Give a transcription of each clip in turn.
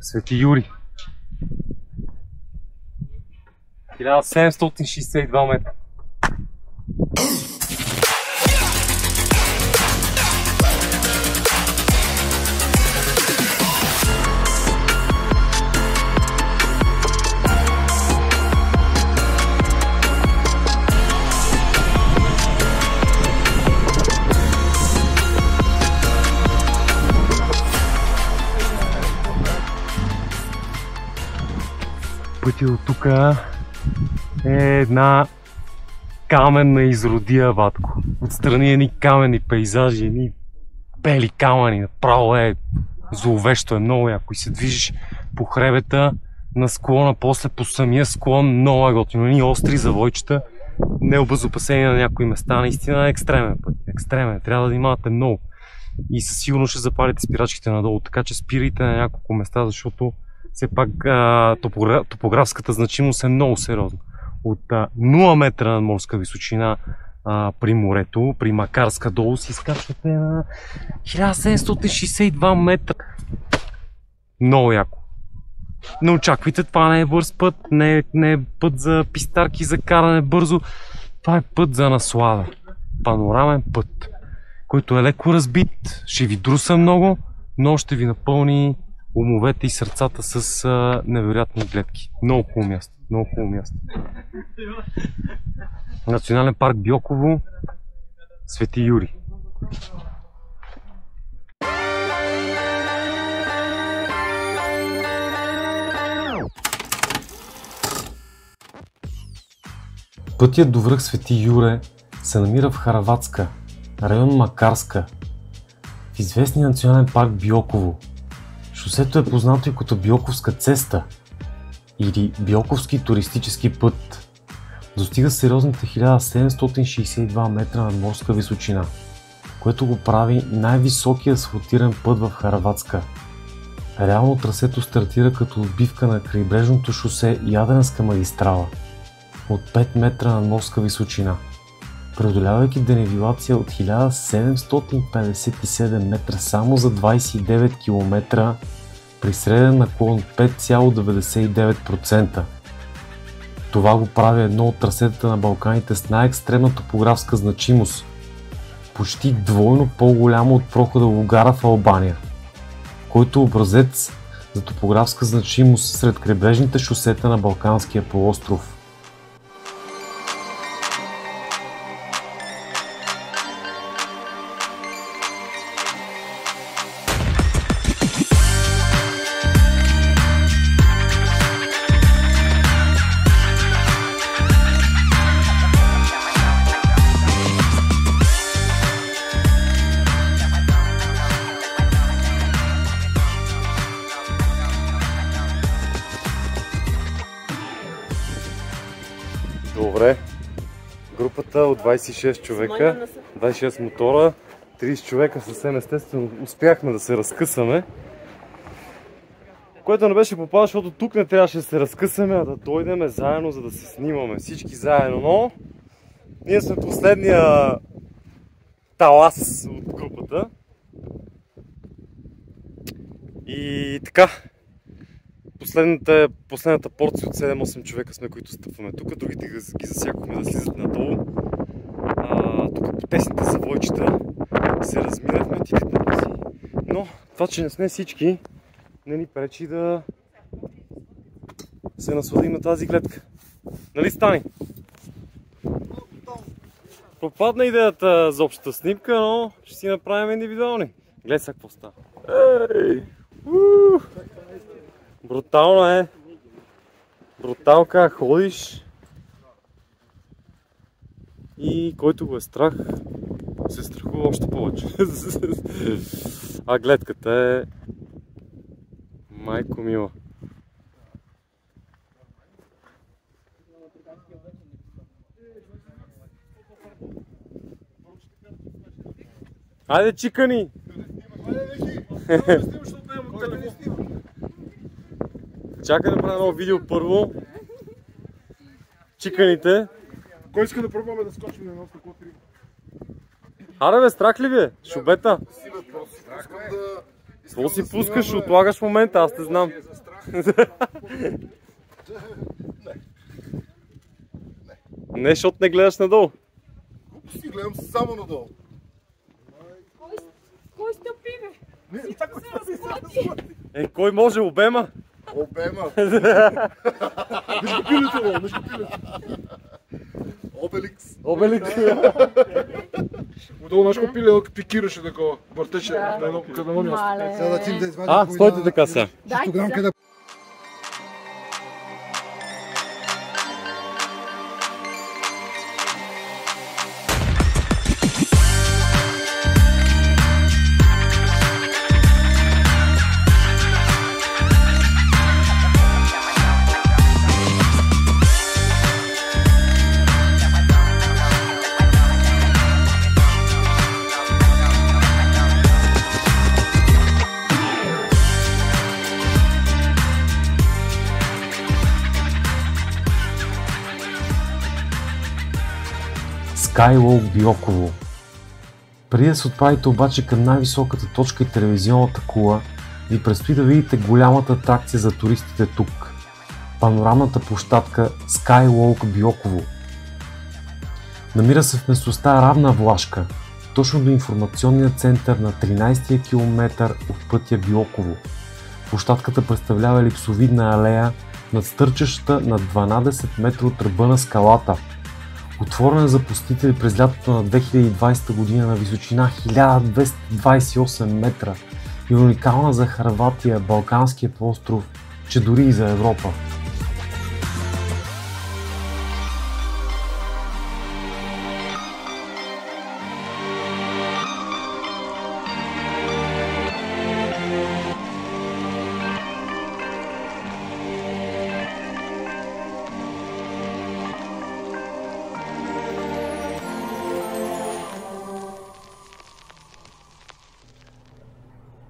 Свети Юри. 1762 метра. Пътя от тук е една каменна изродия, батко. Отстрани едни каменни пейзажи, едни бели камъни, направо е зловещо, е много яко. И се движиш по хребета на склона, после по самия склон, много е готино. Едни остри завойчета, необезопасени на някои места, наистина е екстремен път. Екстремен, трябва да внимавате много. И със сигурност ще запалите спирачките надолу, така че спирайте на няколко места, защото все пак топографската значимост е много сериозна. От 0 метра над морска височина при морето, при Макарска долу си изкачвате на 1762 метра. Много яко. Не очаквайте, това не е бърз път, не е път за пистарки, за каране бързо. Това е път за наслада. Панорамен път, който е леко разбит, ще ви друса много, но ще ви напълни умовете и сърцата с невероятни гледки. Много хубаво място. Много хубаво място. Национален парк Бьоково, Свети Юри. Пътят до връх Свети Юре се намира в Хараватска, район Макарска, в известния национален парк Бьоково. Шосето е познато и като Бьоковска цеста или Бьоковски туристически път. Достига сериозните 1762 метра над морска височина, което го прави най-високия асфалтиран път в Хараватска. Реално трасето стартира като отбивка на крайбрежното шосе Яденска магистрала от 5 метра над морска височина, преодолявайки денивелация от 1757 метра само за 29 км при среден наклон 5,99%. Това го прави едно от трасетата на Балканите с най-екстремна топографска значимост, почти двойно по-голямо от прохода Лугара в Албания, който е образец за топографска значимост сред крайбрежните шосета на Балканския полуостров. Добре, групата от 26 човека, 26 мотора, 30 човека съвсем естествено успяхме да се разкъсаме. Което не беше попада, защото тук не трябваше да се разкъсаме, а да дойдем заедно, за да се снимаме всички заедно, но ние сме последния талас от групата. И така, последната порция от 7-8 човека сме, които стъпваме тук, другите ги засякохме да слизат надолу. Тук по тесните завойчета се разминахме, тикатнахме си. Но това, че не сме всички, не ни пречи да се насладим на тази гледка. Нали, Стани? Пропадна идеята за общата снимка, но ще си направим индивидуални. Гледай сега какво става. Брутално е. Брутал как ходиш. И който го е страх, се страхува още повече. А гледката е майко мила. Айде, чикани! Чакай да правя едно видео първо. Чиканите. Кой иска да пробваме да скочим на едно стъкло 3? Аре бе, страх ли ви е? Шубета? Какво си пускаш? Отлагаш в момента, аз те знам. Не, защото не гледаш надолу. Си гледам само надолу. Кой стъпи, бе? Всичко се разплати. Кой може? Обема? Обема. Виж го пилето, виж го пилето. Обеликс. Обеликс. Отдолу нашко пиле пикираше такова. Въртеше на едно място. Стойте така сега. Skywalk Бioково. Преди да се отправите обаче към най-високата точка и телевизионната кула, ви предстои да видите голямата атракция за туристите тук – панорамната площадка Skywalk Бioково. Намира се в местността Равна Влашка, точно до информационния център на 13-я километър от пътя Бioково. Площадката представлява елипсовидна алея, надстърчаща над 12 метра от ръба на скалата. Отворена за посетители през лятото на 2020 година на височина 1228 метра и уникална за Хърватия, Балканския полуостров, че дори и за Европа.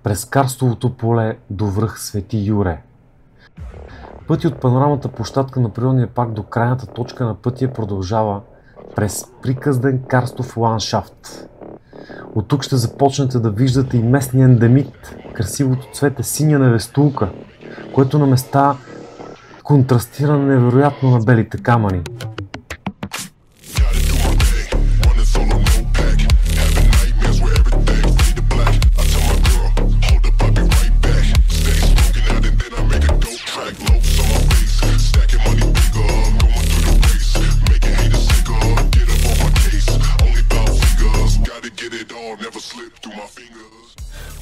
През карстовото поле до връх Свети Юре. Пътят от панорамната площадка на природния парк до крайната точка на пътя продължава през приказден карстов ландшафт. От тук ще започнете да виждате и местния ендемит, красивото цвете синя невестулка, което на места контрастира невероятно на белите камъни.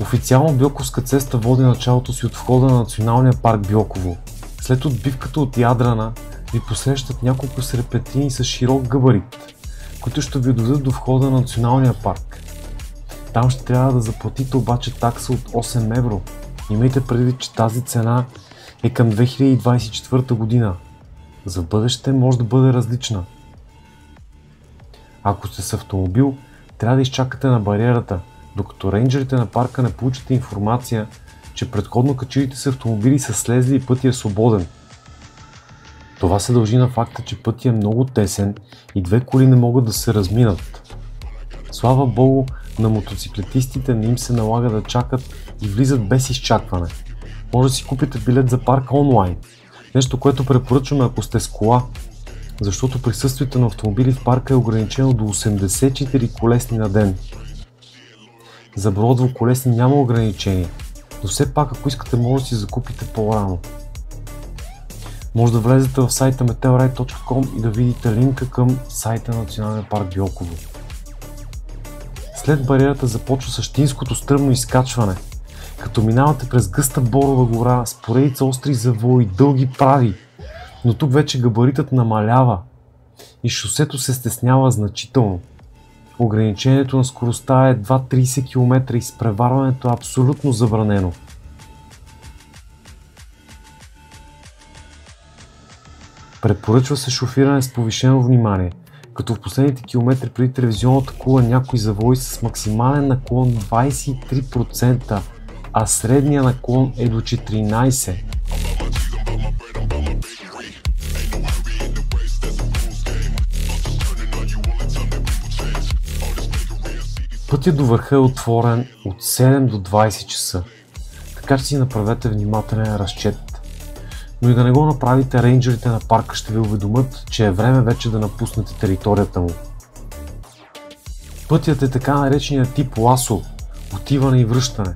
Официално Бьоковска цеста води началото си от входа на Националния парк Бьоково. След отбивката от Ядрана ви посрещат няколко серпентини с широк габарит, които ще ви доведат до входа на Националния парк. Там ще трябва да заплатите обаче такса от 8 евро. Имайте предвид, че тази цена е към 2024 година. За бъдеще може да бъде различна. Ако сте с автомобил, трябва да изчакате на бариерата, докато рейнджерите на парка не получат информация, че предходно качилите се автомобили са слезли и пътя е свободен. Това се дължи на факта, че пътя е много тесен и две коли не могат да се разминат. Слава Богу, на мотоциклетистите не им се налага да чакат и влизат без изчакване. Може да си купите билет за парк онлайн. Нещо, което препоръчваме, ако сте с кола, защото присъствието на автомобили в парка е ограничено до 84 колесни на ден. За броя двуколесни няма ограничение, но все пак, ако искате, може да си закупите по-рано. Може да влезете в сайта meteorite.com и да видите линка към сайта на Националния парк Бьоково. След бариерата започва същинското стръмно изкачване, като минавате през гъста борова гора с поредица остри завои, дълги прави, но тук вече габаритът намалява и шосето се стеснява значително. Ограничението на скоростта е 2-30 км и изпреварването е абсолютно забранено. Препоръчва се шофиране с повишено внимание, като в последните километри преди телевизионната кула някои завои с максимален наклон 23%, а средния наклон е до 14%. Пътят до върха е отворен от 7 до 20 часа. Така че си направете внимателен разчет. Но и да не го направите, рейнджерите на парка ще ви уведомят, че е време вече да напуснете територията му. Пътят е така наречения тип ласо, отиване и връщане.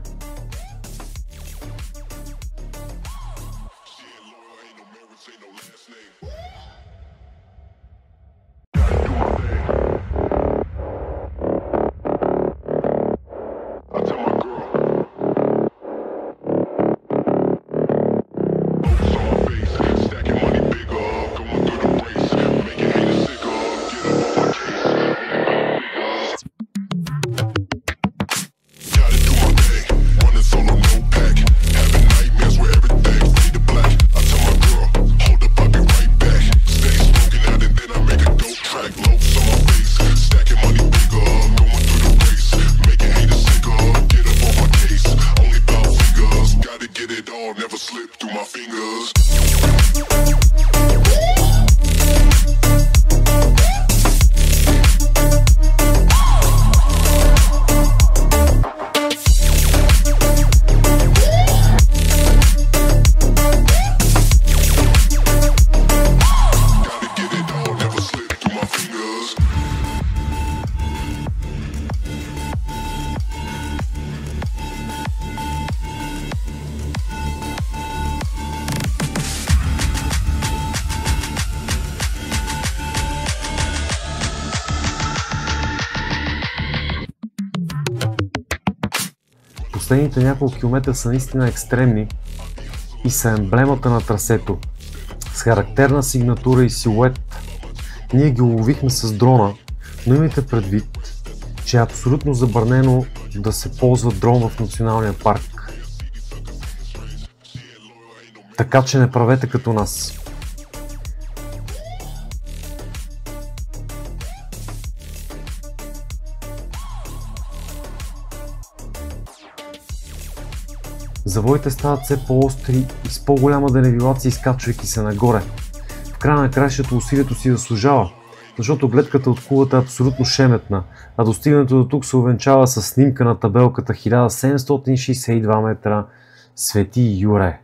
Последните няколко километра са наистина екстремни и са емблемата на трасето, с характерна сигнатура и силует. Ние ги уловихме с дрона, но имайте предвид, че е абсолютно забранено да се ползва дрон в националния парк. Така че не правете като нас. Завоите стават все по-остри и с по-голяма денивелация, изкачвайки се нагоре. В края на краището усилието си заслужава, защото гледката от кулата е абсолютно шеметна, а достигането до тук се увенчава с снимка на табелката 1762 метра Свети Юре.